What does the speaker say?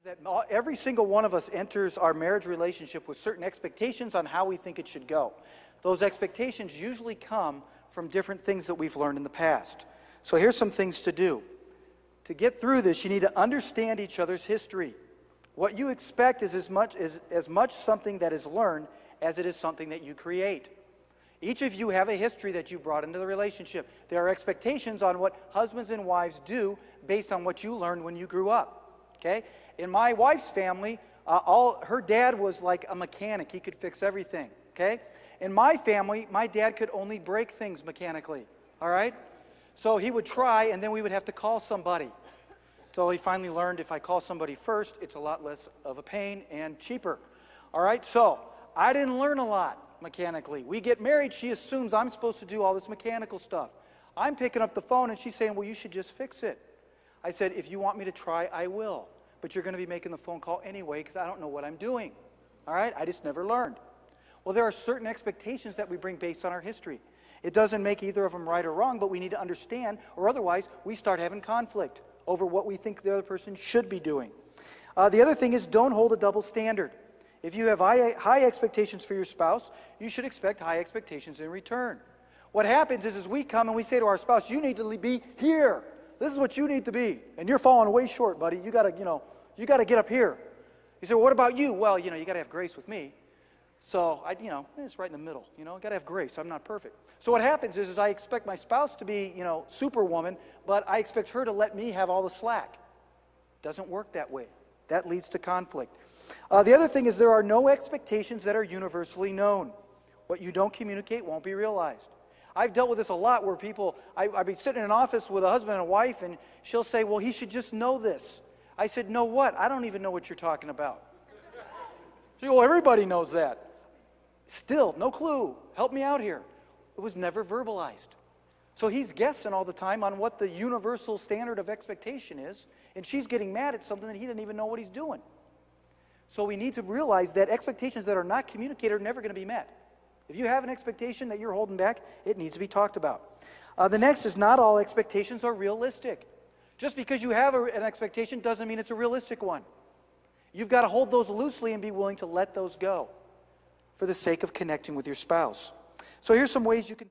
That every single one of us enters our marriage relationship with certain expectations on how we think it should go. Those expectations usually come from different things that we've learned in the past. So here's some things to do. To get through this, you need to understand each other's history. What you expect is as much something that is learned as it is something that you create. Each of you have a history that you brought into the relationship. There are expectations on what husbands and wives do based on what you learned when you grew up. Okay? In my wife's family, her dad was like a mechanic. He could fix everything. Okay? In my family, my dad could only break things mechanically. All right? So he would try, and then we would have to call somebody. So he finally learned if I call somebody first, it's a lot less of a pain and cheaper. All right? So I didn't learn a lot mechanically. We get married, she assumes I'm supposed to do all this mechanical stuff. I'm picking up the phone, and she's saying, well, you should just fix it. I said, if you want me to try, I will. But you're going to be making the phone call anyway because I don't know what I'm doing. All right? I just never learned. Well, there are certain expectations that we bring based on our history. It doesn't make either of them right or wrong, but we need to understand, or otherwise we start having conflict over what we think the other person should be doing. The other thing is, don't hold a double standard. If you have high expectations for your spouse, you should expect high expectations in return. What happens is we come and we say to our spouse, you need to be here. This is what you need to be. And you're falling way short, buddy. You got to get up here. You say, well, what about you? Well, you got to have grace with me. So, it's right in the middle. Got to have grace. I'm not perfect. So what happens is I expect my spouse to be, superwoman, but I expect her to let me have all the slack. Doesn't work that way. That leads to conflict. The other thing is there are no expectations that are universally known. What you don't communicate won't be realized. I've dealt with this a lot where I'd be sitting in an office with a husband and a wife, and she'll say, well, he should just know this. I said, know what? I don't even know what you're talking about. She said, well, everybody knows that. Still, no clue. Help me out here. It was never verbalized. So he's guessing all the time on what the universal standard of expectation is, and she's getting mad at something that he didn't even know what he's doing. So we need to realize that expectations that are not communicated are never going to be met. If you have an expectation that you're holding back, it needs to be talked about. The next is not all expectations are realistic. Just because you have an expectation doesn't mean it's a realistic one. You've got to hold those loosely and be willing to let those go for the sake of connecting with your spouse. So here's some ways you can